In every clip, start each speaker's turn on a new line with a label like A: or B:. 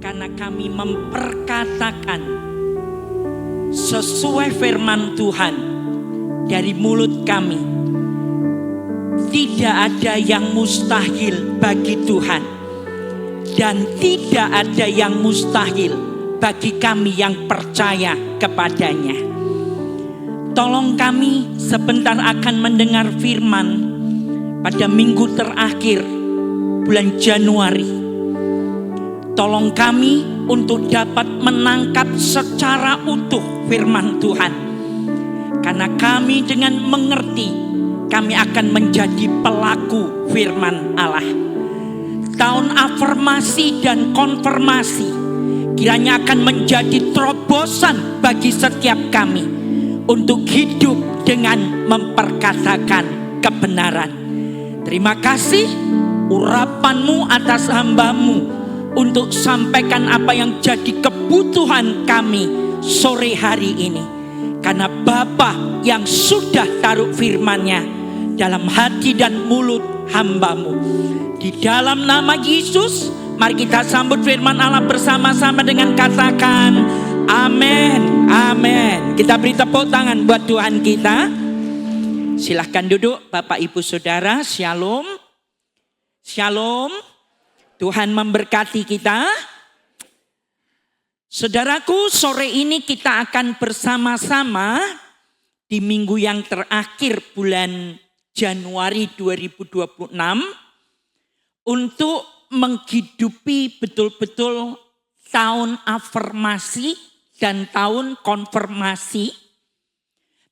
A: karena kami memperkatakan sesuai firman Tuhan dari mulut kami. Tidak ada yang mustahil bagi Tuhan, dan tidak ada yang mustahil bagi kami yang percaya kepadanya. Tolong kami sebentar akan mendengar firman pada minggu terakhir bulan Januari. Tolong kami untuk dapat menangkap secara utuh firman Tuhan. Karena kami dengan mengerti, kami akan menjadi pelaku firman Allah. Tahun afirmasi dan konfirmasi kiranya akan menjadi terobosan bagi setiap kami untuk hidup dengan memperkatakan kebenaran. Terima kasih urapanmu atas hambamu untuk sampaikan apa yang jadi kebutuhan kami sore hari ini. Karena Bapa yang sudah taruh firman-Nya dalam hati dan mulut hambamu. Di dalam nama Yesus, mari kita sambut firman Allah bersama-sama dengan katakan amin, amin. Kita beri tepuk tangan buat Tuhan kita. Silahkan duduk Bapak Ibu Saudara. Shalom. Shalom. Tuhan memberkati kita. Saudaraku, sore ini kita akan bersama-sama di minggu yang terakhir bulan Januari 2026 untuk menghidupi betul-betul tahun afirmasi dan tahun konfirmasi.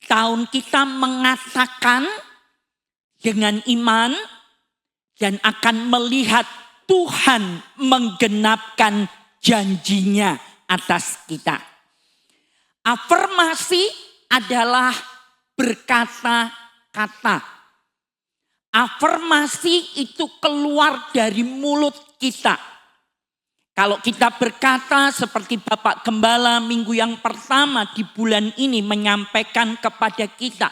A: Tahun kita mengatakan dengan iman dan akan melihat Tuhan menggenapkan janjinya atas kita. Afirmasi adalah berkata-kata. Afirmasi itu keluar dari mulut kita. Kalau kita berkata seperti Bapak Gembala minggu yang pertama di bulan ini menyampaikan kepada kita.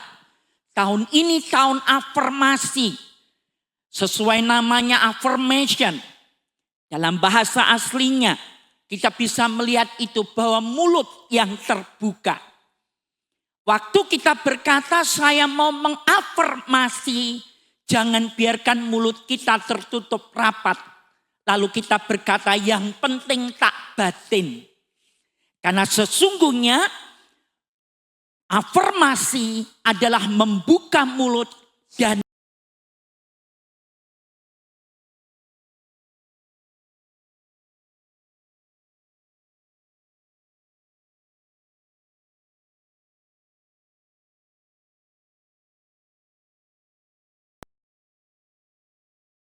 A: Tahun ini tahun afirmasi. Sesuai namanya affirmation. Dalam bahasa aslinya kita bisa melihat itu bahwa mulut yang terbuka. Waktu kita berkata saya mau mengafirmasi, jangan biarkan mulut kita tertutup rapat. Lalu kita berkata yang penting tak batin. Karena sesungguhnya afirmasi adalah membuka mulut dan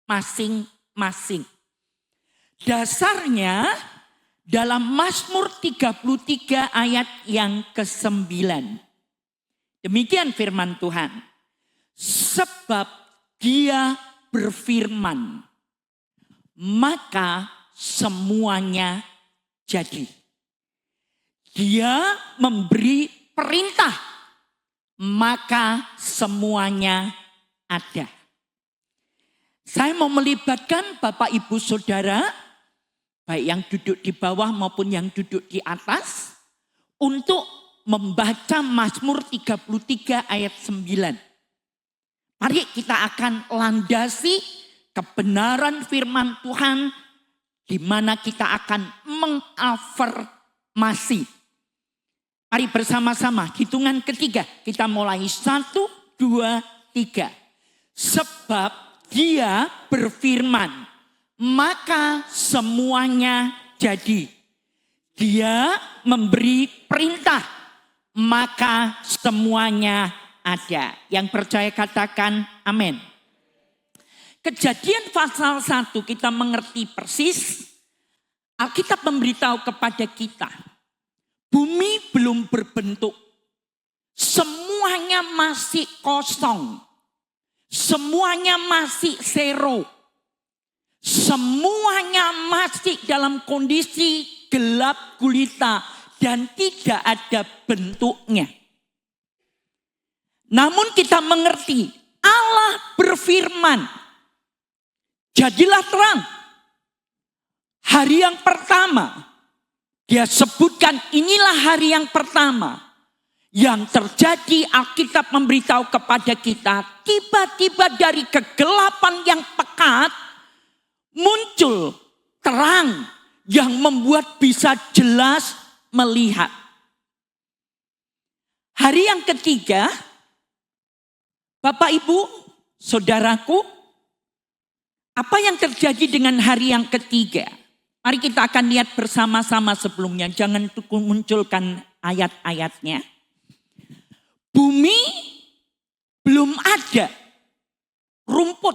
A: masing-masing. Dasarnya dalam Mazmur 33 ayat yang ke-9. Demikian firman Tuhan. Sebab Dia berfirman, maka semuanya jadi. Dia memberi perintah, maka semuanya ada. Saya mau melibatkan Bapak Ibu Saudara, baik yang duduk di bawah maupun yang duduk di atas, untuk membaca Mazmur 33 ayat 9. Mari kita akan landasi kebenaran firman Tuhan, di mana kita akan mengafirmasi. Mari bersama-sama, hitungan ketiga, kita mulai 1, 2, 3. Sebab Dia berfirman, maka semuanya jadi. Dia memberi perintah, maka semuanya ada. Yang percaya katakan amin. Kejadian pasal 1 kita mengerti persis. Alkitab memberitahu kepada kita, bumi belum berbentuk. Semuanya masih kosong. Semuanya masih zero. Semuanya masih dalam kondisi gelap gulita dan tidak ada bentuknya. Namun kita mengerti Allah berfirman, jadilah terang. Hari yang pertama Dia sebutkan inilah hari yang pertama. Yang terjadi, Alkitab memberitahu kepada kita, tiba-tiba dari kegelapan yang pekat muncul terang yang membuat bisa jelas melihat. Hari yang ketiga, Bapak Ibu, saudaraku, apa yang terjadi dengan hari yang ketiga? Mari kita akan lihat bersama-sama sebelumnya, jangan munculkan ayat-ayatnya. Bumi belum ada rumput,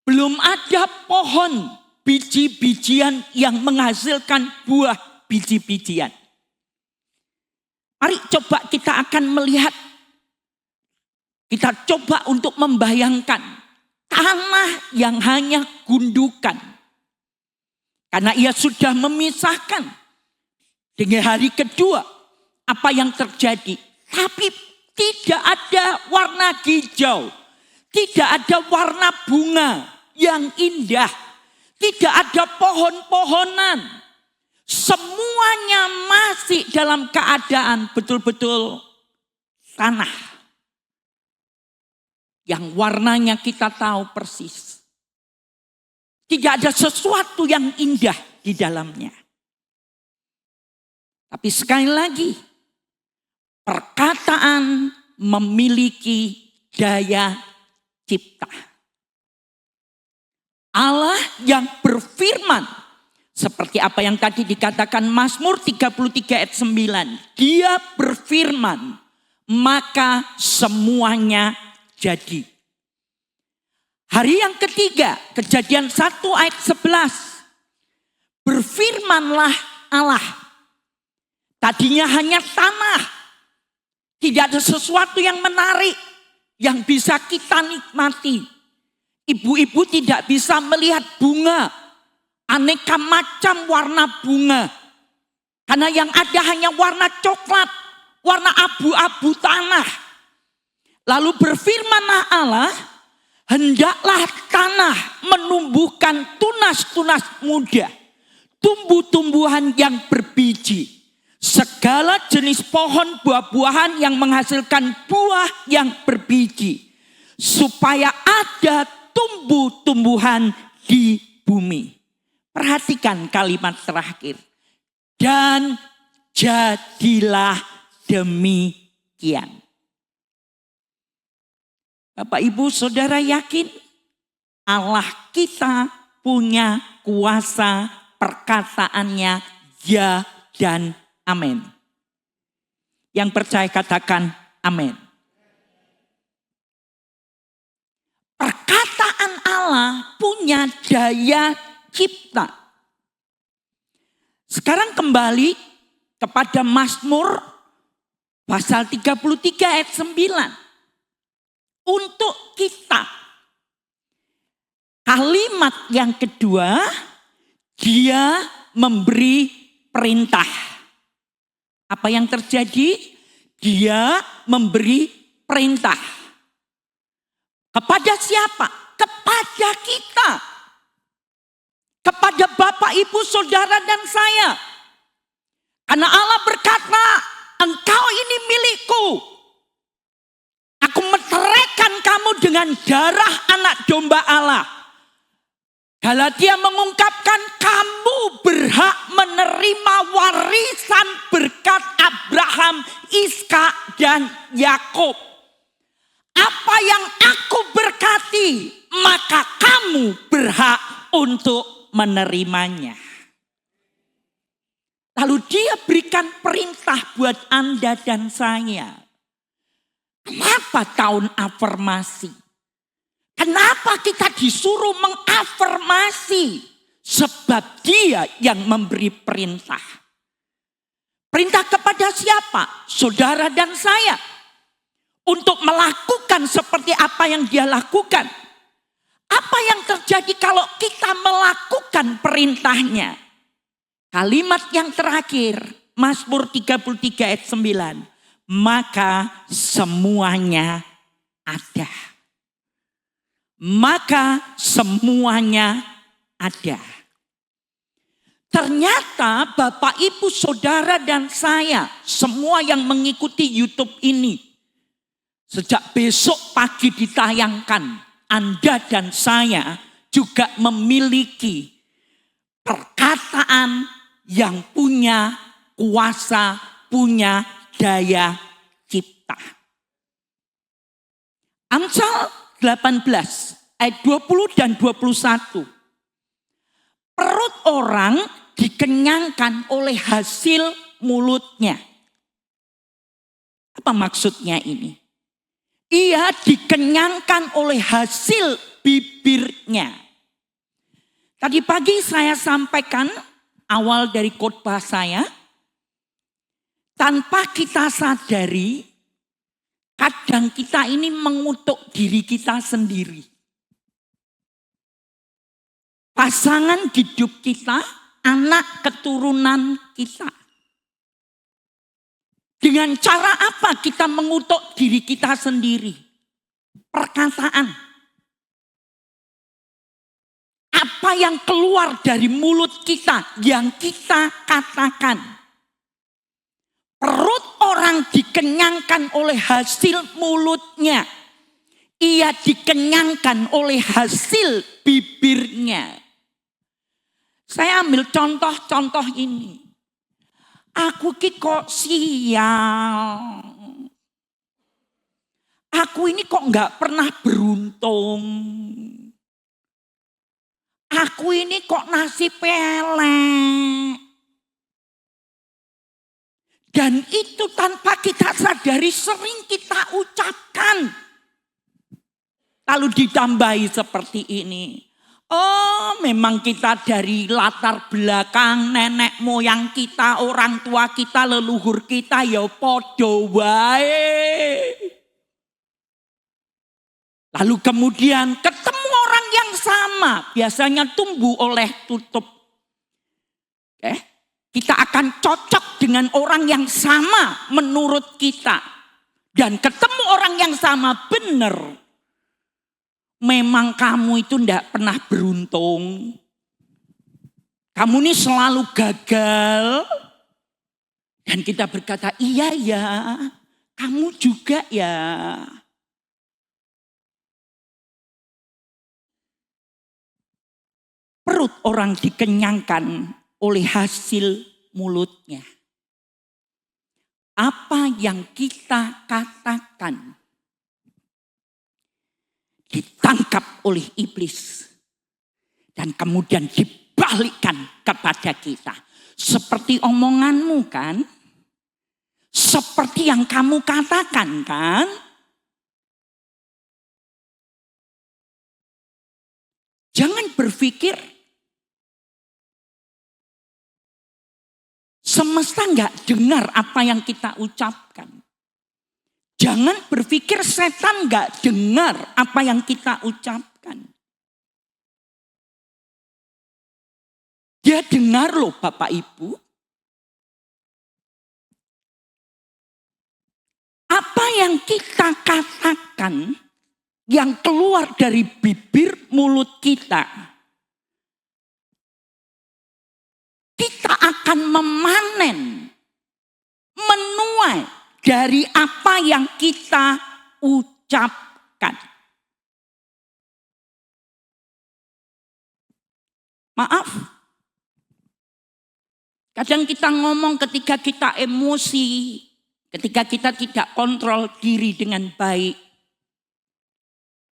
A: belum ada pohon biji-bijian yang menghasilkan buah biji-bijian. Mari coba kita akan melihat, kita coba untuk membayangkan tanah yang hanya gundukan. Karena ia sudah memisahkan. Dengan hari kedua, apa yang terjadi? Tapi tidak ada warna hijau. Tidak ada warna bunga yang indah. Tidak ada pohon-pohonan. Semuanya masih dalam keadaan betul-betul tanah. Yang warnanya kita tahu persis. Tidak ada sesuatu yang indah di dalamnya. Tapi sekali lagi, perkataan memiliki daya cipta. Allah yang berfirman, seperti apa yang tadi dikatakan Mazmur 33 ayat 9. Dia berfirman, maka semuanya jadi. Hari yang ketiga, Kejadian 1 ayat 11. Berfirmanlah Allah. Tadinya hanya tanah. Tidak ada sesuatu yang menarik yang bisa kita nikmati. Ibu-ibu tidak bisa melihat bunga. Aneka macam warna bunga. Karena yang ada hanya warna coklat. Warna abu-abu tanah. Lalu berfirmanlah Allah. Hendaklah tanah menumbuhkan tunas-tunas muda. Tumbuh-tumbuhan yang berbiji. Segala jenis pohon buah-buahan yang menghasilkan buah yang berbiji. Supaya ada tumbuh-tumbuhan di bumi. Perhatikan kalimat terakhir. Dan jadilah demikian. Bapak Ibu Saudara yakin Allah kita punya kuasa, perkataannya ya dan amin. Yang percaya katakan amin. Perkataan Allah punya daya cipta. Sekarang kembali kepada Mazmur pasal 33 ayat 9. Untuk kita. Kalimat yang kedua, dia memberi perintah. Apa yang terjadi? Dia memberi perintah. Kepada siapa? Kepada kita. Kepada Bapak, Ibu, Saudara, dan saya. Karena Allah berkata, engkau ini milikku. Aku menceraikan kamu dengan darah anak domba Allah. Galatia mengungkapkan kamu berhak menerima warisan berkat Abraham, Ishak, dan Yakub. Apa yang aku berkati, maka kamu berhak untuk menerimanya. Lalu dia berikan perintah buat Anda dan saya. Kenapa tahun afirmasi? Kenapa kita disuruh mengafirmasi? Sebab dia yang memberi perintah. Perintah kepada siapa? Saudara dan saya. Untuk melakukan seperti apa yang dia lakukan. Apa yang terjadi kalau kita melakukan perintahnya? Kalimat yang terakhir, Mazmur 33 ayat 9. Maka semuanya ada. Maka semuanya ada. Ternyata Bapak, Ibu, Saudara, dan saya, semua yang mengikuti YouTube ini, sejak besok pagi ditayangkan, Anda dan saya juga memiliki perkataan yang punya kuasa, punya daya cipta. Amsal 18 ayat 20 dan 21. Perut orang dikenyangkan oleh hasil mulutnya. Apa maksudnya ini? Ia dikenyangkan oleh hasil bibirnya. Tadi pagi saya sampaikan awal dari khotbah saya. Tanpa kita sadari, kadang kita ini mengutuk diri kita sendiri. Pasangan hidup kita, anak keturunan kita. Dengan cara apa kita mengutuk diri kita sendiri? Perkataan. Apa yang keluar dari mulut kita yang kita katakan? Perut orang dikenyangkan oleh hasil mulutnya. Ia dikenyangkan oleh hasil bibirnya. Saya ambil contoh-contoh ini. Aku kok sial. Aku ini kok nggak pernah beruntung. Aku ini kok nasib pelek. Dan itu tanpa kita sadari sering kita ucapkan. Lalu ditambahi seperti ini. Oh, memang kita dari latar belakang nenek moyang kita, orang tua kita, leluhur kita ya podo wae. Lalu kemudian ketemu orang yang sama, biasanya tumbuh oleh tutup. Kita akan cocok dengan orang yang sama menurut kita. Dan ketemu orang yang sama, benar. Memang kamu itu tidak pernah beruntung. Kamu ini selalu gagal. Dan kita berkata, iya ya, kamu juga ya. Perut orang dikenyangkan oleh hasil mulutnya. Apa yang kita katakan ditangkap oleh iblis dan kemudian dibalikkan kepada kita. Seperti omonganmu kan? Seperti yang kamu katakan kan? Jangan berpikir semesta nggak dengar apa yang kita ucapkan. Jangan berpikir setan gak dengar apa yang kita ucapkan. Dia dengar loh Bapak Ibu. Apa yang kita katakan yang keluar dari bibir mulut kita. Kita akan memanen, menuai dari apa yang kita ucapkan. Maaf. Kadang kita ngomong ketika kita emosi, ketika kita tidak kontrol diri dengan baik.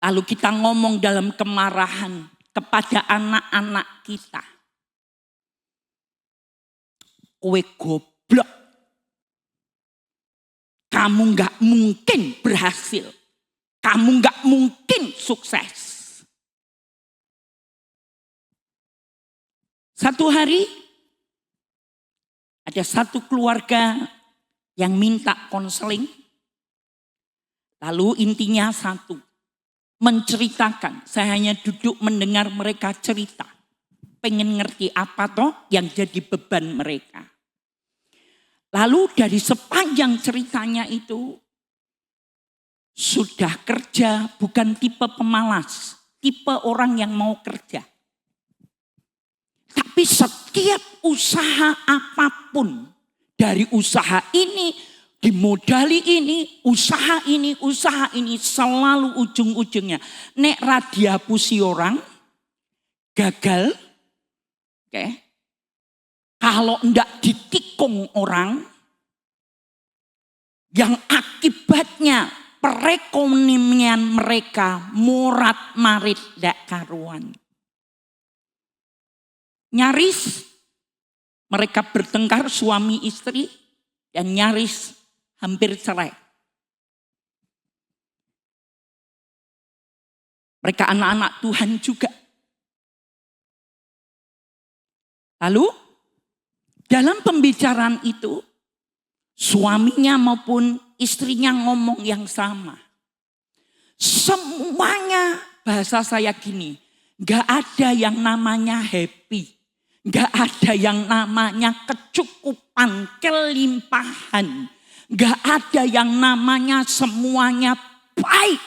A: Lalu kita ngomong dalam kemarahan kepada anak-anak kita. Kowe goblok. Kamu gak mungkin berhasil. Kamu gak mungkin sukses. Satu hari ada satu keluarga yang minta konseling. Lalu intinya satu. Menceritakan. Saya hanya duduk mendengar mereka cerita. Pengen ngerti apa toh yang jadi beban mereka. Lalu dari sepanjang ceritanya itu, sudah kerja bukan tipe pemalas, tipe orang yang mau kerja. Tak Tapi setiap usaha apapun, dari usaha ini, dimodali ini, usaha ini selalu ujung-ujungnya. Nek radiapusi orang, gagal. Oke. Kalau ndak ditikung orang, yang akibatnya perekonomian mereka morat marit ndak karuan. Nyaris mereka bertengkar suami istri dan nyaris hampir cerai. Mereka anak-anak Tuhan juga. Lalu dalam pembicaraan itu suaminya maupun istrinya ngomong yang sama. Semuanya bahasa saya gini, gak ada yang namanya happy. Gak ada yang namanya kecukupan, kelimpahan. Gak ada yang namanya semuanya baik.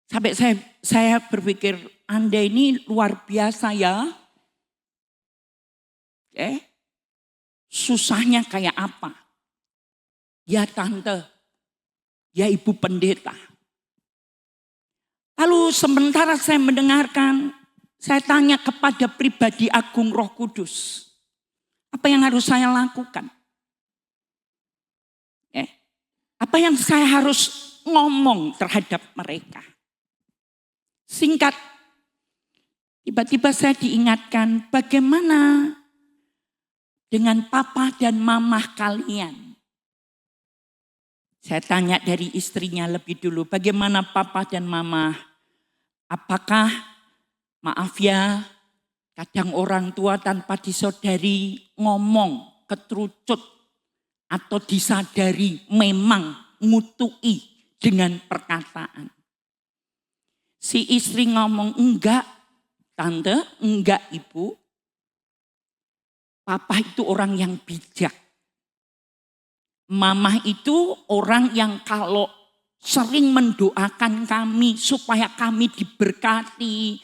A: Sampai saya berpikir, Anda ini luar biasa ya. Susahnya kayak apa? Ya tante, ya ibu pendeta. Lalu sementara saya mendengarkan, saya tanya kepada pribadi Agung Roh Kudus. Apa yang harus saya lakukan? Apa yang saya harus ngomong terhadap mereka? Singkat, tiba-tiba saya diingatkan bagaimana dengan papa dan mama kalian. Saya tanya dari istrinya lebih dulu, bagaimana papa dan mama? Apakah maaf ya, kadang orang tua tanpa disadari ngomong keterucut atau disadari memang ngutui dengan perkataan. Si istri ngomong, enggak tante, enggak ibu. Papa itu orang yang bijak. Mama itu orang yang kalau sering mendoakan kami supaya kami diberkati.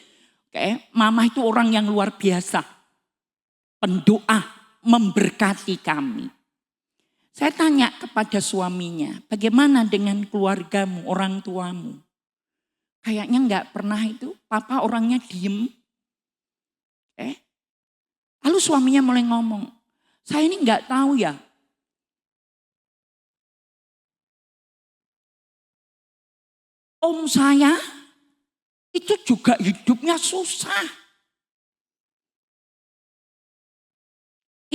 A: Mama itu orang yang luar biasa. Pendoa memberkati kami. Saya tanya kepada suaminya, bagaimana dengan keluargamu, orang tuamu? Kayaknya enggak pernah itu, papa orangnya diem. Lalu suaminya mulai ngomong, saya ini enggak tahu ya. Om saya itu juga hidupnya susah.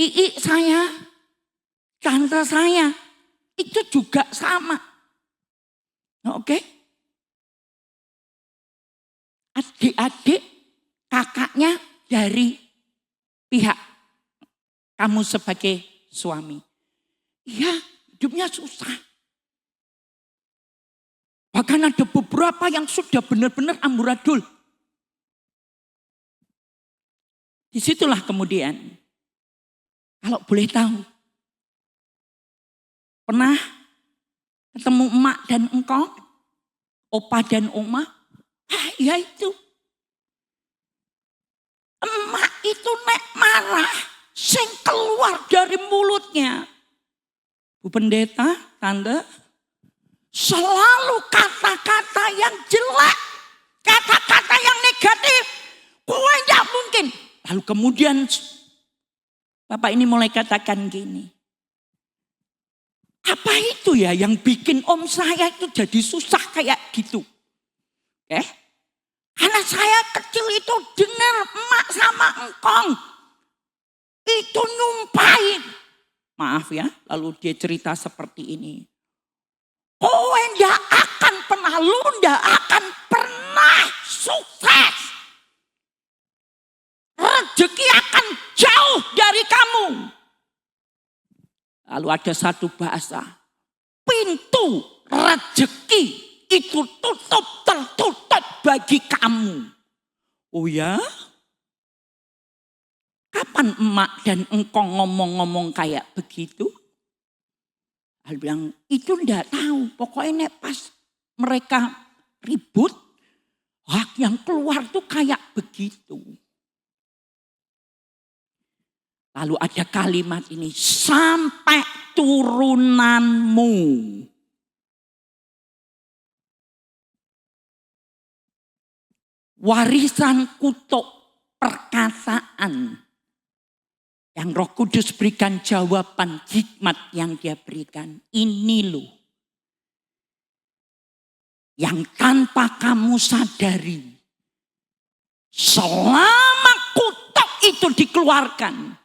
A: Ii saya, tante saya itu juga sama. Oke? Adik-adik kakaknya dari pihak kamu sebagai suami. Iya, hidupnya susah. Bahkan ada beberapa yang sudah benar-benar amburadul. Disitulah kemudian, kalau boleh tahu, pernah ketemu emak dan engkau, opa dan oma? Ya itu. Emak itu nek marah, sing keluar dari mulutnya. Bu pendeta, tante, selalu kata-kata yang jelek, kata-kata yang negatif. Gue gak mungkin. Lalu kemudian Bapak ini mulai katakan gini. Apa itu ya yang bikin om saya itu jadi susah kayak gitu? Karena saya kecil itu dengar emak sama engkong itu nyumpahin. Maaf ya, lalu dia cerita seperti ini. Kowe ndak akan pernah, lu ndak akan pernah sukses. Rezeki akan jauh dari kamu. Lalu ada satu bahasa, pintu rezeki itu tertutup bagi kamu. Oh ya? Kapan emak dan engkong ngomong-ngomong kayak begitu? Dia bilang, itu enggak tahu. Pokoknya pas mereka ribut, yang keluar tuh kayak begitu. Lalu ada kalimat ini, sampai turunanmu. Warisan kutuk perkataan. Yang Roh Kudus berikan jawaban hikmat yang dia berikan. Ini loh. Yang tanpa kamu sadari. Selama kutuk itu dikeluarkan.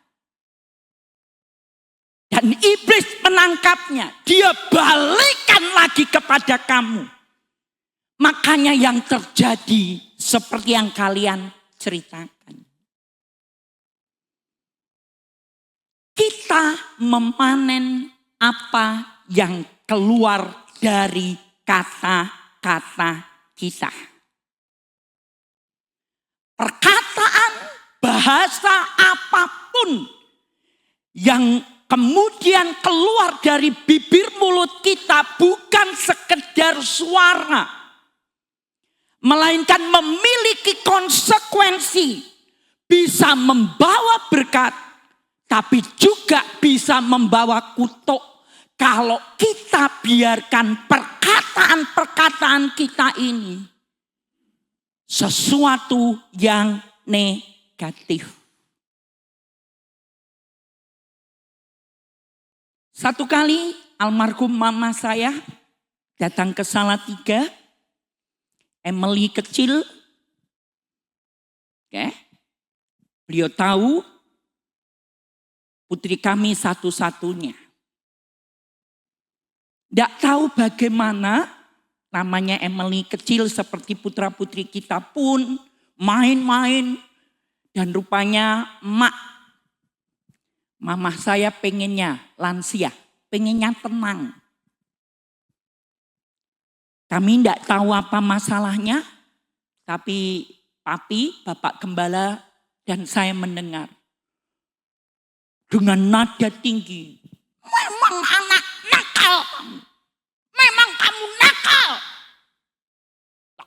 A: Dan iblis menangkapnya. Dia balikan lagi kepada kamu. Makanya yang terjadi seperti yang kalian ceritakan. Kita memanen apa yang keluar dari kata-kata kita. Perkataan, bahasa apapun yang kemudian keluar dari bibir mulut kita bukan sekedar suara. Melainkan memiliki konsekuensi. Bisa membawa berkat. Tapi juga bisa membawa kutuk. Kalau kita biarkan perkataan-perkataan kita ini. Sesuatu yang negatif. Satu kali almarhum mama saya datang ke Salatiga. Emily kecil. Beliau tahu putri kami satu-satunya. Tidak tahu bagaimana namanya Emily kecil seperti putra-putri kita pun main-main. Dan rupanya mama saya pengennya lansia, pengennya tenang. Kami tidak tahu apa masalahnya, tapi papi, bapak gembala dan saya mendengar. Dengan nada tinggi. Memang anak nakal. Memang kamu nakal.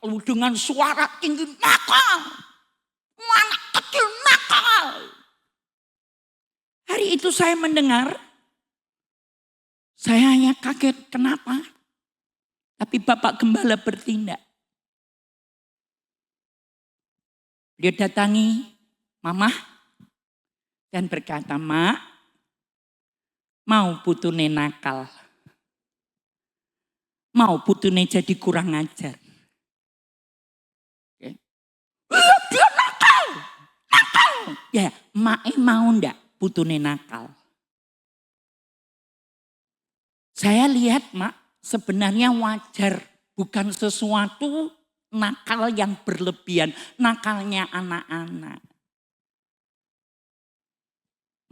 A: Lalu dengan suara tinggi nakal. Anak kecil nakal. Hari itu saya mendengar. Saya hanya kaget kenapa. Tapi bapak gembala bertindak. Dia datangi mama. Dan berkata, Mak, mau putune nakal. Mau putune jadi kurang ajar. Dia nakal. Nakal. Ya, Mak mau ndak putune nakal? Saya lihat, Mak, sebenarnya wajar. Bukan sesuatu nakal yang berlebihan. Nakalnya anak-anak.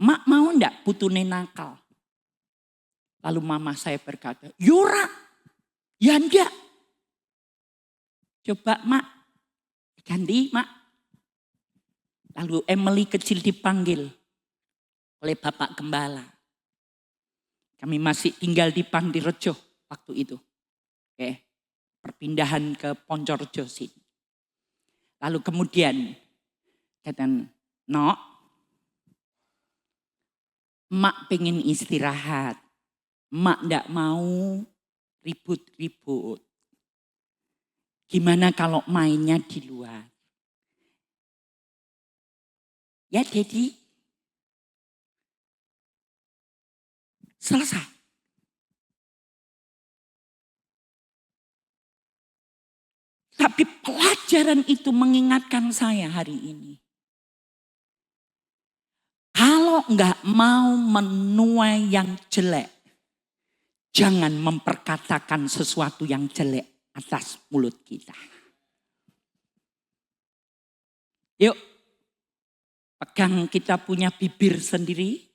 A: Mak mau enggak putune nakal? Lalu mama saya berkata, Yura, ya enggak. Coba Mak, ganti Mak. Lalu Emily kecil dipanggil oleh bapak gembala. Kami masih tinggal di Pandirejo waktu itu. Perpindahan ke Poncorjo sini. Lalu kemudian kata, Nok, Mak pengen istirahat. Mak ndak mau ribut-ribut. Gimana kalau mainnya di luar? Ya Dedi. Selesai. Tapi pelajaran itu mengingatkan saya hari ini. Kalau enggak mau menuai yang jelek, jangan memperkatakan sesuatu yang jelek atas mulut kita. Yuk, pegang kita punya bibir sendiri,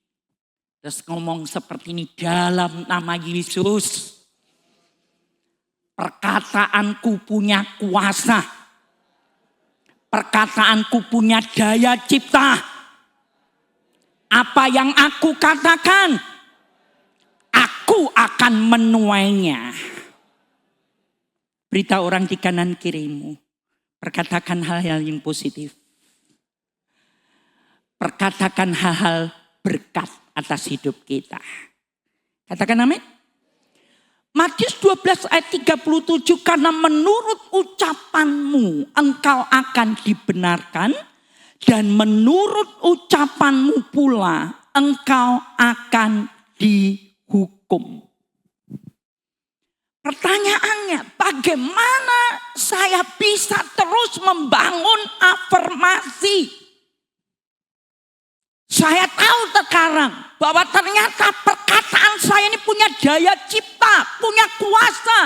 A: terus ngomong seperti ini dalam nama Yesus. Perkataanku punya kuasa. Perkataanku punya daya cipta. Apa yang aku katakan, aku akan menuainya. Berita orang di kanan kirimu. Perkatakan hal-hal yang positif. Perkatakan hal-hal berkat atas hidup kita. Katakan amin. Matius 12 ayat 37, karena menurut ucapanmu engkau akan dibenarkan, dan menurut ucapanmu pula engkau akan dihukum. Pertanyaannya, bagaimana saya bisa terus membangun afirmasi? Saya tahu sekarang bahwa ternyata perkataan saya ini punya daya cipta, punya kuasa.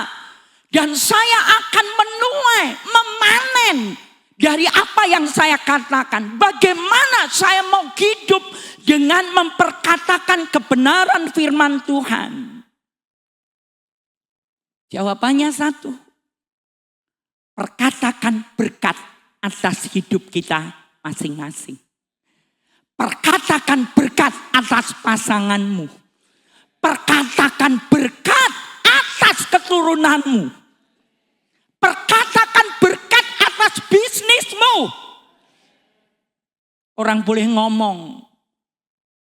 A: Dan saya akan menuai, memanen dari apa yang saya katakan. Bagaimana saya mau hidup dengan memperkatakan kebenaran firman Tuhan? Jawabannya satu. Perkatakan berkat atas hidup kita masing-masing. Perkatakan berkat atas pasanganmu. Perkatakan berkat atas keturunanmu. Perkatakan berkat atas bisnismu. Orang boleh ngomong.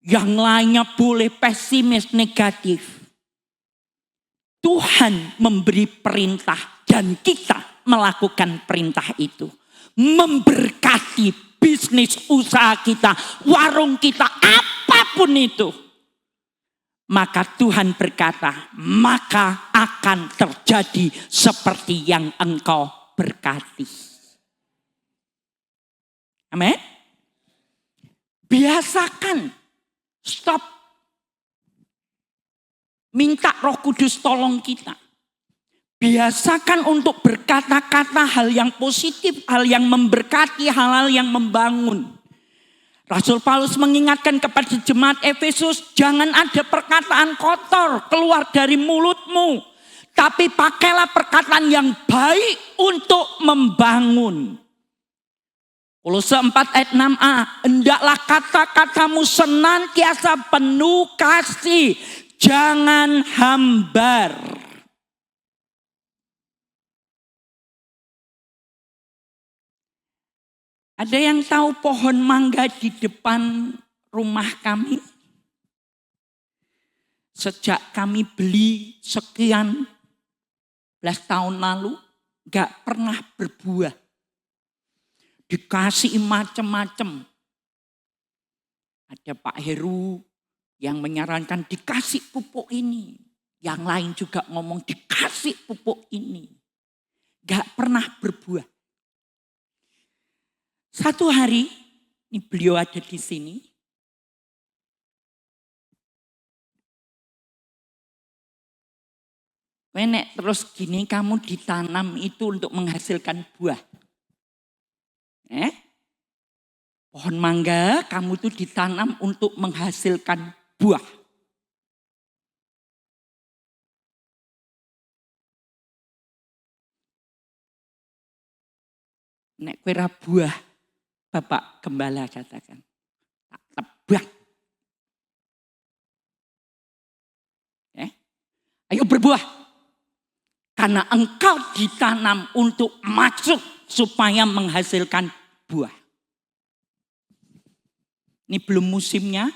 A: Yang lainnya boleh pesimis, negatif. Tuhan memberi perintah dan kita melakukan perintah itu. Memberkati bisnis usaha kita, warung kita, apapun itu. Maka Tuhan berkata, maka akan terjadi seperti yang engkau berkati. Amin. Biasakan, stop. Minta Roh Kudus tolong kita. Biasakan untuk berkata-kata hal yang positif, hal yang memberkati, hal-hal yang membangun. Rasul Paulus mengingatkan kepada jemaat Efesus, jangan ada perkataan kotor keluar dari mulutmu. Tapi pakailah perkataan yang baik untuk membangun. Kolose 4 ayat 6a, hendaklah kata-katamu senantiasa penuh kasih, jangan hambar. Ada yang tahu pohon mangga di depan rumah kami? Sejak kami beli sekian belas tahun lalu, gak pernah berbuah. Dikasih macam-macam. Ada Pak Heru yang menyarankan dikasih pupuk ini. Yang lain juga ngomong dikasih pupuk ini. Gak pernah berbuah. Satu hari, ini beliau ada di sini. Nek terus gini kamu ditanam itu untuk menghasilkan buah. Pohon mangga kamu tuh ditanam untuk menghasilkan buah. Nek kira buah, Bapak Gembala katakan, tak tebak. Ayo berbuah. Karena engkau ditanam untuk masuk supaya menghasilkan buah. Ini belum musimnya,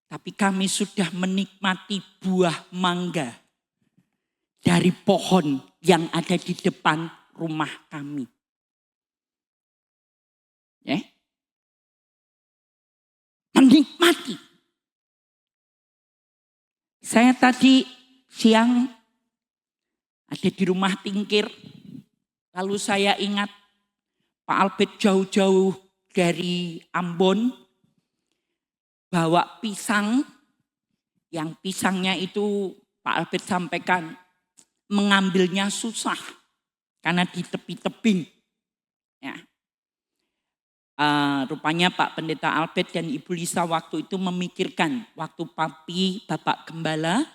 A: tapi kami sudah menikmati buah mangga dari pohon yang ada di depan rumah kami. Menikmati. Saya tadi siang ada di rumah Tingkir. Lalu saya ingat Pak Albert jauh-jauh dari Ambon. Bawa pisang. Yang pisangnya itu Pak Albert sampaikan mengambilnya susah. Karena di tepi tebing. Ya. Rupanya Pak Pendeta Albert dan Ibu Lisa waktu itu memikirkan waktu papi Bapak Gembala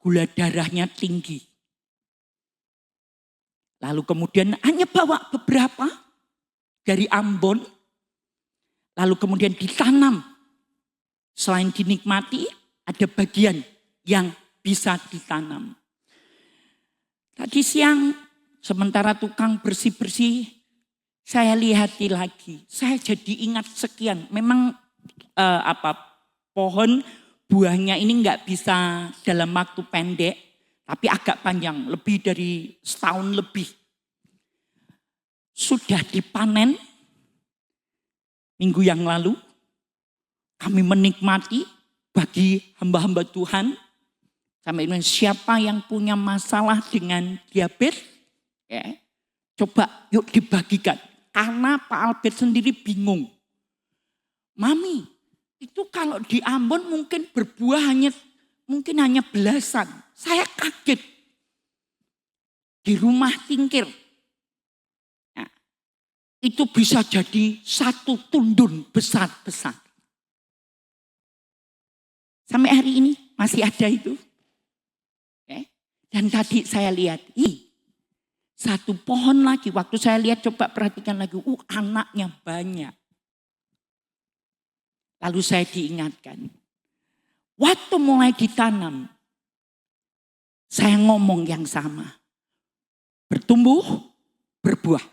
A: gula darahnya tinggi. Lalu kemudian hanya bawa beberapa dari Ambon. Lalu kemudian ditanam. Selain dinikmati ada bagian yang bisa ditanam. Tadi siang sementara tukang bersih-bersih, saya lihati lagi, saya jadi ingat sekian. Memang pohon buahnya ini nggak bisa dalam waktu pendek, tapi agak panjang, lebih dari setahun lebih. Sudah dipanen minggu yang lalu, kami menikmati bagi hamba-hamba Tuhan. Sampai siapa yang punya masalah dengan diabetes, ya, coba yuk dibagikan. Karena Pak Albert sendiri bingung. Mami, itu kalau di Ambon mungkin berbuah hanya belasan. Saya kaget. Di rumah tingkir. Nah, itu bisa jadi satu tundun besar-besar. Sampai hari ini masih ada itu. Dan tadi saya lihat, satu pohon lagi. Waktu saya lihat, coba perhatikan lagi. Anaknya banyak. Lalu saya diingatkan. Waktu mulai ditanam, saya ngomong yang sama. Bertumbuh, berbuah.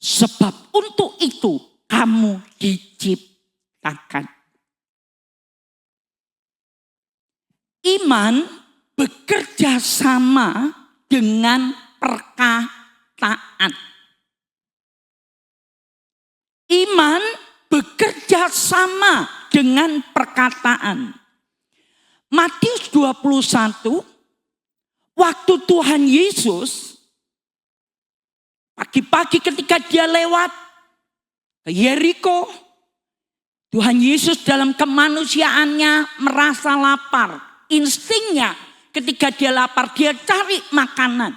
A: Sebab untuk itu kamu diciptakan. Iman bekerja sama dengan perkataan. Iman bekerja sama dengan perkataan. Matius 21, waktu Tuhan Yesus, pagi-pagi ketika dia lewat ke Yeriko, Tuhan Yesus dalam kemanusiaannya merasa lapar. Instingnya ketika dia lapar, dia cari makanan.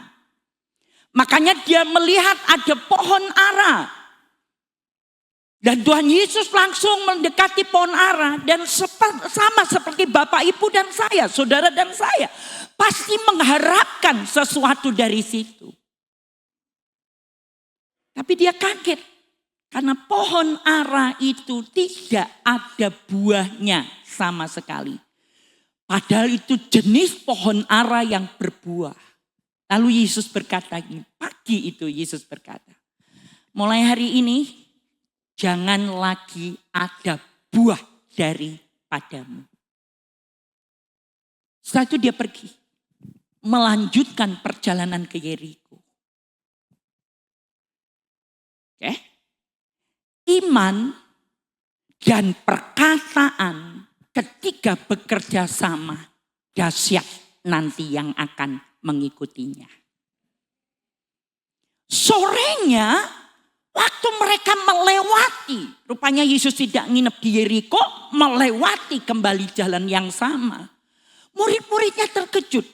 A: Makanya dia melihat ada pohon ara. Dan Tuhan Yesus langsung mendekati pohon ara. Dan sama seperti Bapak, Ibu dan saya, saudara dan saya. Pasti mengharapkan sesuatu dari situ. Tapi dia kaget. Karena pohon ara itu tidak ada buahnya sama sekali. Padahal itu jenis pohon ara yang berbuah. Lalu Yesus berkata gini, pagi itu Yesus berkata, mulai hari ini jangan lagi ada buah daripadamu. Setelah itu dia pergi, melanjutkan perjalanan ke Yeriko. Oke? Iman dan perkataan ketika bekerja sama, dahsyat nanti yang akan mengikutinya. Sorenya, waktu mereka melewati, rupanya Yesus tidak nginep di Yeriko, melewati kembali jalan yang sama. Murid-muridnya terkejut.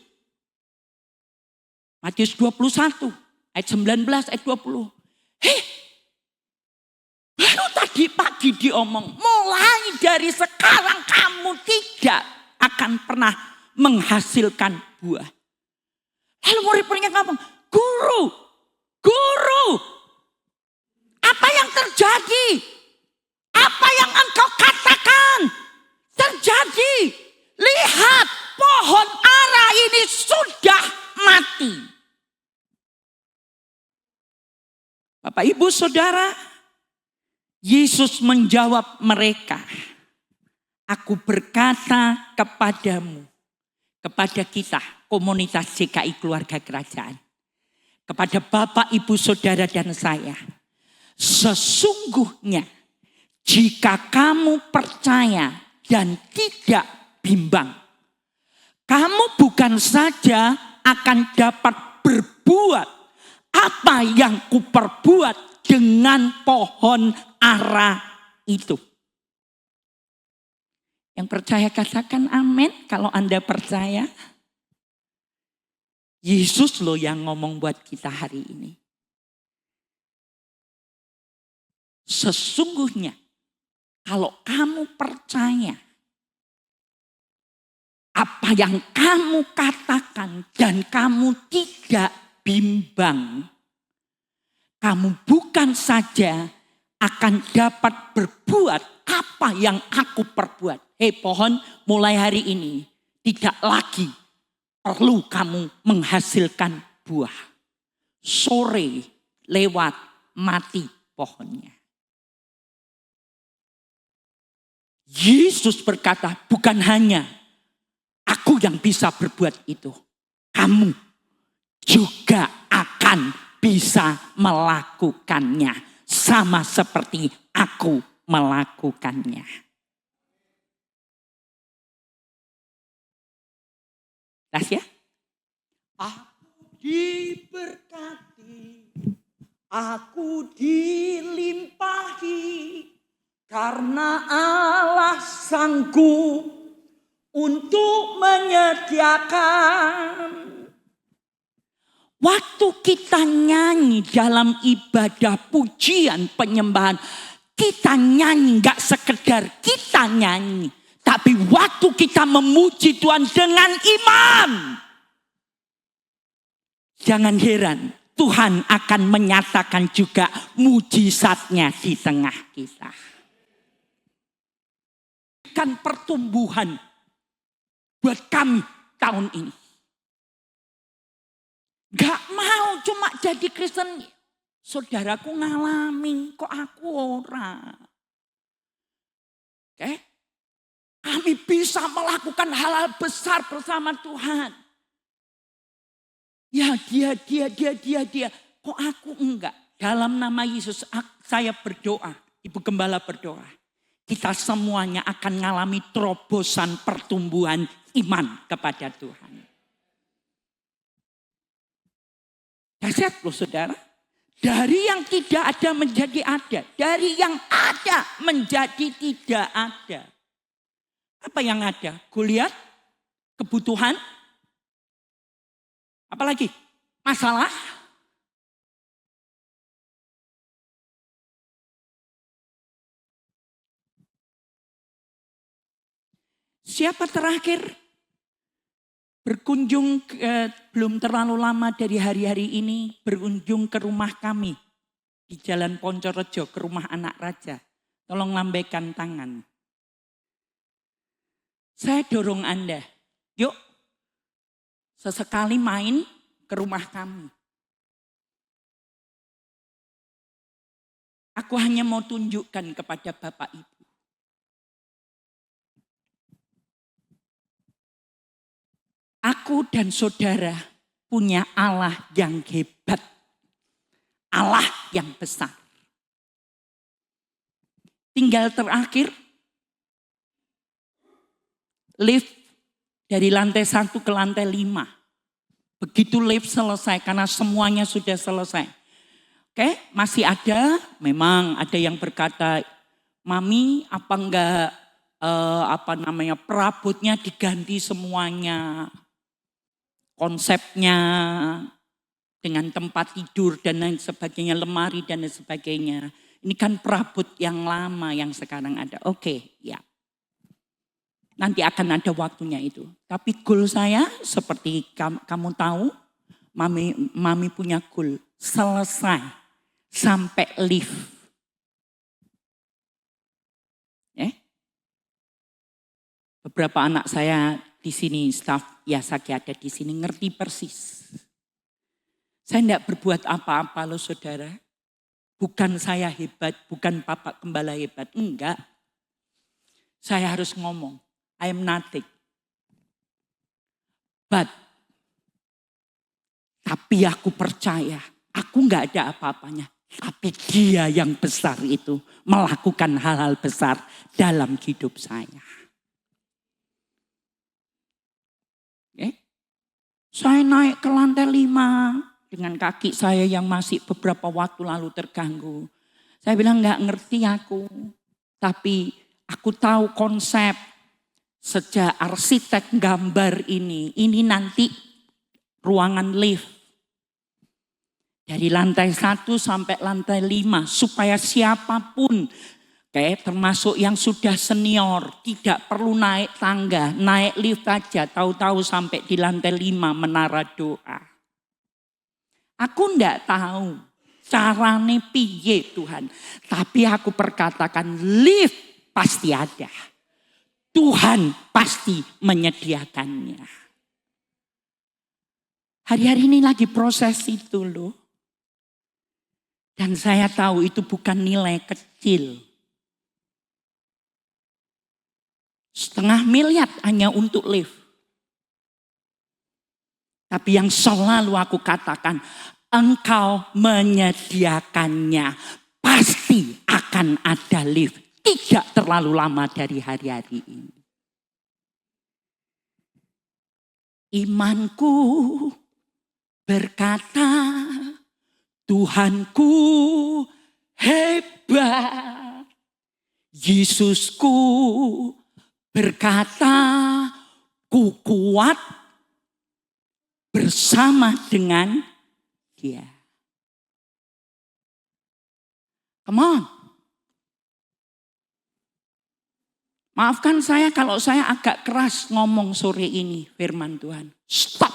A: Matius 21, ayat 19, ayat 20. Baru tadi pagi diomong, mulai dari sekarang kamu tidak akan pernah menghasilkan buah. Lalu murid-muridnya ngomong, Guru, apa yang terjadi? Apa yang engkau katakan terjadi? Lihat, pohon ara ini sudah mati. Bapak, Ibu, Saudara, Yesus menjawab mereka, aku berkata kepadamu, kepada kita, komunitas GKI Keluarga Kerajaan, kepada Bapak, Ibu, Saudara dan saya, sesungguhnya jika kamu percaya dan tidak bimbang, kamu bukan saja akan dapat berbuat apa yang kuperbuat dengan pohon ara itu. Yang percaya katakan amin. Kalau Anda percaya, Yesus loh yang ngomong buat kita hari ini. Sesungguhnya kalau kamu percaya apa yang kamu katakan dan kamu tidak bimbang, kamu bukan saja akan dapat berbuat apa yang aku perbuat. Hei pohon, mulai hari ini tidak lagi perlu kamu menghasilkan buah. Sore lewat mati pohonnya. Yesus berkata, bukan hanya aku yang bisa berbuat itu. Kamu juga akan bisa melakukannya. Sama seperti aku melakukannya. Tas ya? Aku diberkati, aku dilimpahi, karena Allah sanggup untuk menyediakan. Waktu kita nyanyi dalam ibadah pujian penyembahan, kita nyanyi gak sekedar kita nyanyi, tapi waktu kita memuji Tuhan dengan iman, jangan heran Tuhan akan menyatakan juga mujizatnya di tengah kita. Kan pertumbuhan buat kami tahun ini. Gak mau cuma jadi Kristen. Saudaraku ngalamin, kok aku ora. Oke? Kami bisa melakukan hal-hal besar bersama Tuhan. Ya dia. Kok aku enggak? Dalam nama Yesus saya berdoa. Ibu Gembala berdoa. Kita semuanya akan mengalami terobosan pertumbuhan iman kepada Tuhan. Dahsyat loh saudara. Dari yang tidak ada menjadi ada. Dari yang ada menjadi tidak ada. Apa yang ada? Goliat, kebutuhan, apalagi masalah. Siapa terakhir berkunjung belum terlalu lama dari hari-hari ini berkunjung ke rumah kami di Jalan Poncorejo, ke rumah anak raja. Tolong lambaikan tangan. Saya dorong Anda, yuk sesekali main ke rumah kami. Aku hanya mau tunjukkan kepada Bapak Ibu. Aku dan saudara punya Allah yang hebat. Allah yang besar. Tinggal terakhir, lift dari lantai 1 ke lantai 5. Begitu lift selesai, karena semuanya sudah selesai. Oke, masih ada, memang ada yang berkata, Mami apa enggak perabotnya diganti semuanya. Konsepnya dengan tempat tidur dan lain sebagainya, lemari dan lain sebagainya. Ini kan perabot yang lama yang sekarang ada. Oke, ya. Nanti akan ada waktunya itu. Tapi goal saya seperti kamu tahu, mami punya goal selesai sampai lift. Beberapa anak saya di sini, staf Yasaki ada di sini, ngerti persis. Saya tidak berbuat apa-apa loh saudara. Bukan saya hebat, bukan Bapak Gembala hebat, enggak. Saya harus ngomong, I am nothing. Tapi aku percaya, aku enggak ada apa-apanya. Tapi Dia yang besar itu melakukan hal-hal besar dalam hidup saya. Saya naik ke lantai 5 dengan kaki saya yang masih beberapa waktu lalu terganggu. Saya bilang enggak ngerti aku, tapi aku tahu konsep sejak arsitek gambar ini nanti ruangan lift. Dari lantai 1 sampai lantai 5 supaya siapapun termasuk yang sudah senior tidak perlu naik tangga, naik lift aja, tahu-tahu sampai di lantai 5 menara doa. Aku enggak tahu carane piye Tuhan, tapi aku perkatakan lift pasti ada. Tuhan pasti menyediakannya. Hari-hari ini lagi proses itu loh. Dan saya tahu itu bukan nilai kecil. 0,5 miliar hanya untuk lift. Tapi yang selalu aku katakan, engkau menyediakannya. Pasti akan ada lift. Tidak terlalu lama dari hari-hari ini. Imanku berkata, Tuhanku hebat. Yesusku berkata, ku kuat bersama dengan Dia. Come on. Maafkan saya kalau saya agak keras ngomong sore ini firman Tuhan. Stop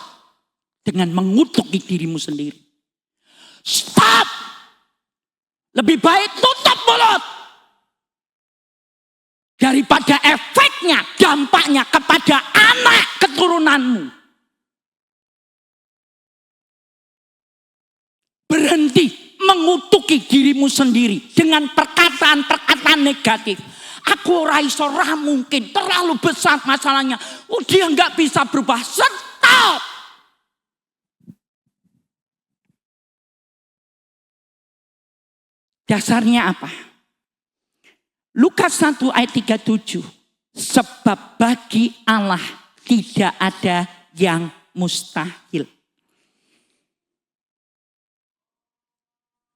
A: dengan mengutuki dirimu sendiri. Stop. Lebih baik tutup mulut. Daripada efeknya, dampaknya kepada anak keturunanmu. Berhenti mengutuki dirimu sendiri dengan perkataan-perkataan negatif. Aku raiso mungkin terlalu besar masalahnya. Dia nggak bisa berubah. Stop. Dasarnya apa? Lukas 1 ayat 37. Sebab bagi Allah tidak ada yang mustahil.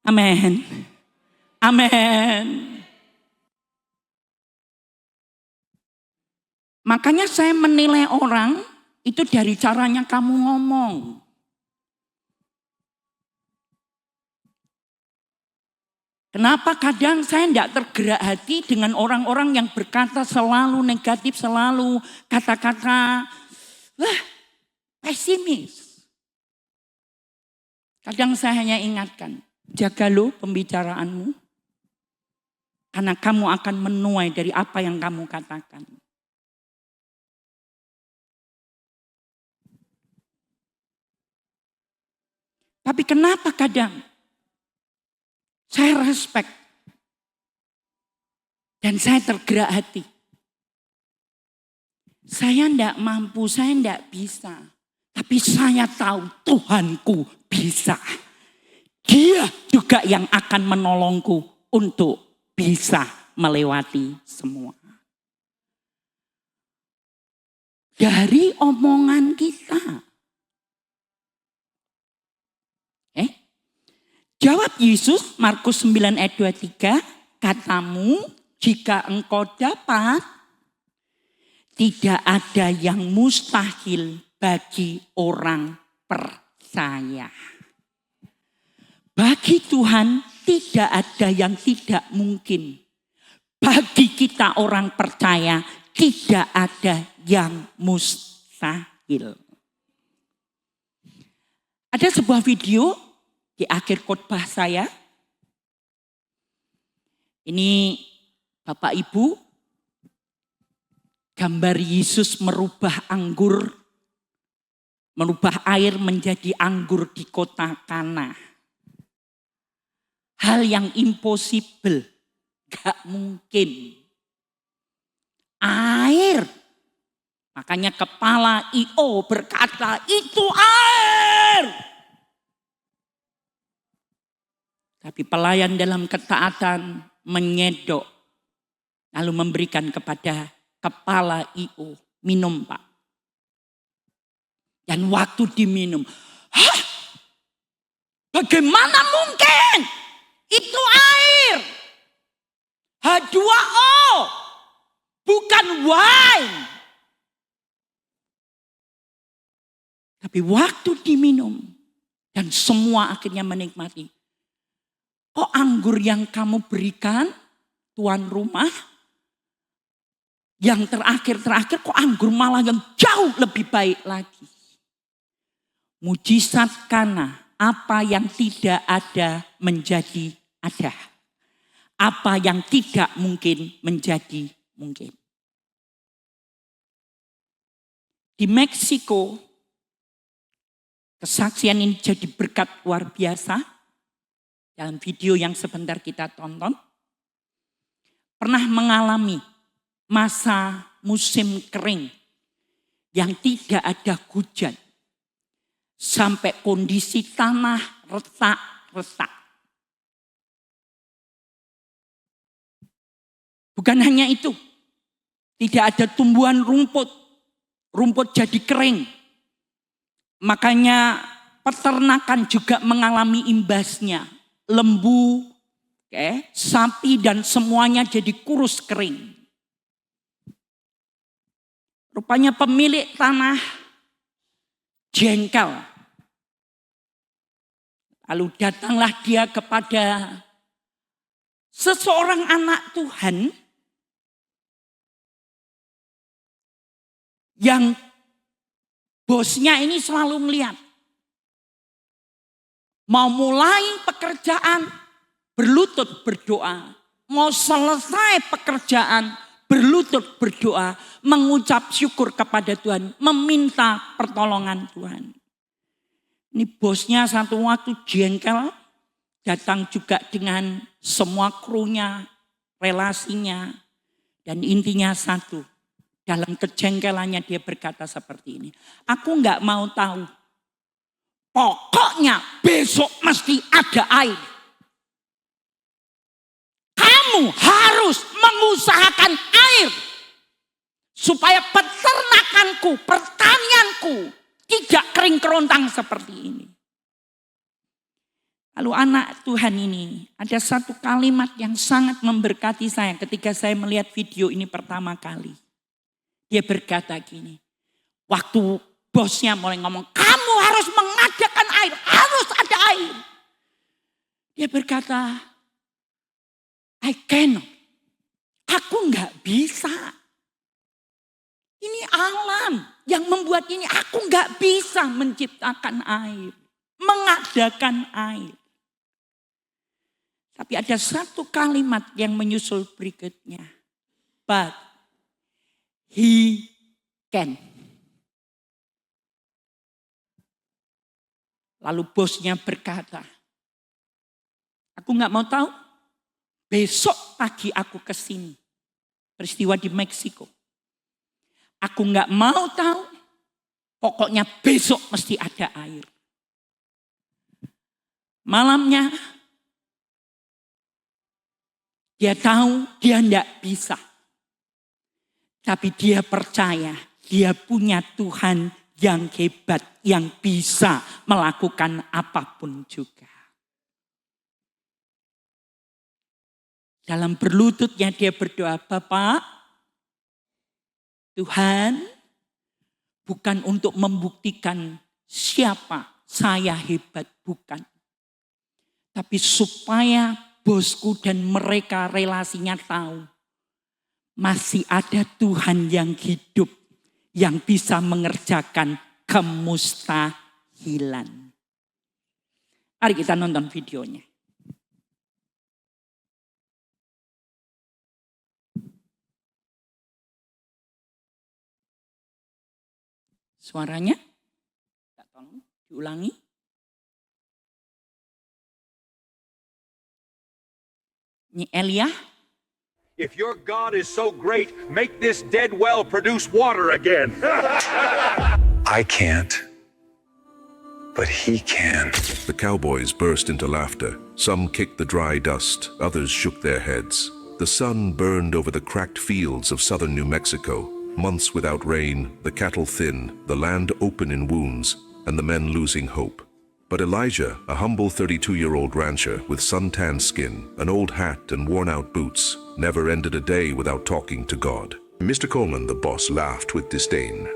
A: Amin. Amin. Makanya saya menilai orang itu dari caranya kamu ngomong. Kenapa kadang saya tidak tergerak hati dengan orang-orang yang berkata selalu negatif, selalu kata-kata pesimis. Kadang saya hanya ingatkan, jaga lo pembicaraanmu. Karena kamu akan menuai dari apa yang kamu katakan. Tapi kenapa kadang saya respect dan saya tergerak hati. Saya tidak mampu, saya tidak bisa. Tapi saya tahu Tuhanku bisa. Dia juga yang akan menolongku untuk bisa melewati semua. Dari omongan kita. Jawab Yesus, Markus 9 ayat 23, katamu jika engkau dapat, tidak ada yang mustahil bagi orang percaya. Bagi Tuhan tidak ada yang tidak mungkin. Bagi kita orang percaya tidak ada yang mustahil. Ada sebuah video di akhir khotbah saya. Ini Bapak Ibu, gambar Yesus merubah air menjadi anggur di kota Kana. Hal yang impossible, gak mungkin. Air. Makanya kepala I.O. berkata, itu air. Tapi pelayan dalam ketaatan menyedok. Lalu memberikan kepada kepala I.O. Minum Pak. Dan waktu diminum. Hah? Bagaimana mungkin? Itu air. H2O. Bukan wine. Tapi waktu diminum. Dan semua akhirnya menikmati. Kok anggur yang kamu berikan, tuan rumah, yang terakhir kok anggur malah yang jauh lebih baik lagi. Mujizat Kana, apa yang tidak ada menjadi ada. Apa yang tidak mungkin menjadi mungkin. Di Meksiko, kesaksian ini jadi berkat luar biasa. dalam video yang sebentar kita tonton, pernah mengalami masa musim kering yang tidak ada hujan. Sampai kondisi tanah retak-retak. Bukan hanya itu, tidak ada tumbuhan rumput. Rumput jadi kering. Makanya peternakan juga mengalami imbasnya. Lembu, sapi dan semuanya jadi kurus kering. Rupanya pemilik tanah jengkel. Lalu datanglah dia kepada seseorang anak Tuhan yang bosnya ini selalu melihat. Mau mulai pekerjaan, berlutut berdoa. Mau selesai pekerjaan, berlutut berdoa. Mengucap syukur kepada Tuhan, meminta pertolongan Tuhan. Ini bosnya satu waktu jengkel, datang juga dengan semua krunya, relasinya. Dan intinya satu, dalam kejengkelannya dia berkata seperti ini. Aku enggak mau tahu. Pokoknya besok mesti ada air. Kamu harus mengusahakan air. Supaya peternakanku, pertanianku tidak kering kerontang seperti ini. Lalu anak Tuhan ini ada satu kalimat yang sangat memberkati saya ketika saya melihat video ini pertama kali. Dia berkata gini, waktu bosnya mulai ngomong, kamu harus mengadakan air, harus ada air. Dia berkata, I cannot, aku enggak bisa. Ini alam yang membuat ini, aku enggak bisa menciptakan air, mengadakan air. Tapi ada satu kalimat yang menyusul berikutnya. But he can. Lalu bosnya berkata, aku nggak mau tahu. Besok pagi aku ke sini. Peristiwa di Meksiko. Aku nggak mau tahu. Pokoknya besok mesti ada air. Malamnya dia tahu dia tidak bisa. Tapi dia percaya dia punya Tuhan yang hebat. Yang bisa melakukan apapun juga. Dalam berlututnya dia berdoa, Bapak, Tuhan bukan untuk membuktikan siapa saya hebat, bukan. Tapi supaya bosku dan mereka relasinya tahu. Masih ada Tuhan yang hidup. Yang bisa mengerjakan kemustahilan. Mari kita nonton videonya. Suaranya, tolong diulangi. Ini Elia.
B: If your God is so great, make this dead well produce water again.
C: I can't, but he can.
D: The cowboys burst into laughter. Some kicked the dry dust, others shook their heads. The sun burned over the cracked fields of southern New Mexico. Months without rain, the cattle thin, the land open in wounds, and the men losing hope. But Elijah, a humble 32-year-old rancher with suntanned skin, an old hat and worn-out boots, never ended a day without talking to God. Mr. Coleman, the boss, laughed with disdain.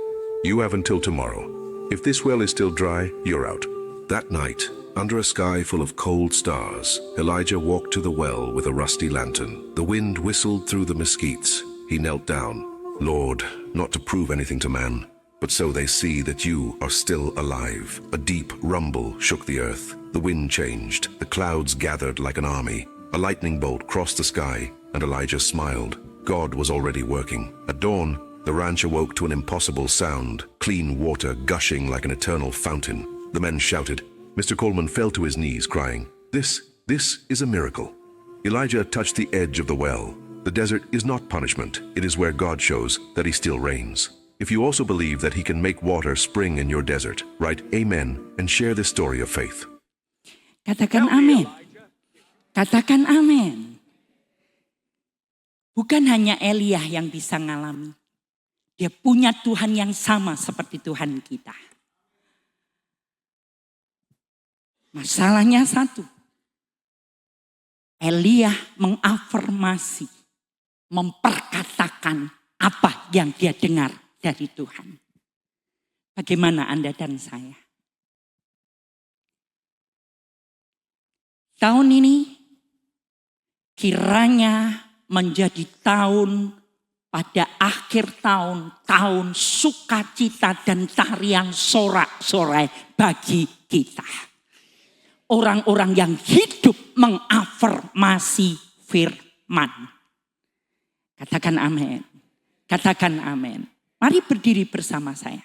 D: You have until tomorrow. If this well is still dry, you're out. That night, under a sky full of cold stars, Elijah walked to the well with a rusty lantern. The wind whistled through the mesquites. He knelt down. Lord, not to prove anything to man, but so they see that you are still alive. A deep rumble shook the earth. The wind changed. The clouds gathered like an army. A lightning bolt crossed the sky, and Elijah smiled. God was already working. At dawn, the ranch awoke to an impossible sound, clean water gushing like an eternal fountain. The men shouted. Mr. Coleman fell to his knees, crying, This This is a miracle. Elijah touched the edge of the well. The desert is not punishment. It is where God shows that he still reigns. If you also believe that he can make water spring in your desert, write Amen and share this story of faith.
A: Katakan amin. Katakan amin. Bukan hanya Elia yang bisa ngalami. Dia punya Tuhan yang sama seperti Tuhan kita. Masalahnya satu. Elia mengafirmasi, memperkatakan apa yang dia dengar dari Tuhan. Bagaimana Anda dan saya? Tahun ini kiranya menjadi tahun pada akhir tahun, tahun sukacita dan tarian sorak-sorai bagi kita. Orang-orang yang hidup mengafirmasi firman. Katakan amin. Katakan amin. Mari berdiri bersama saya.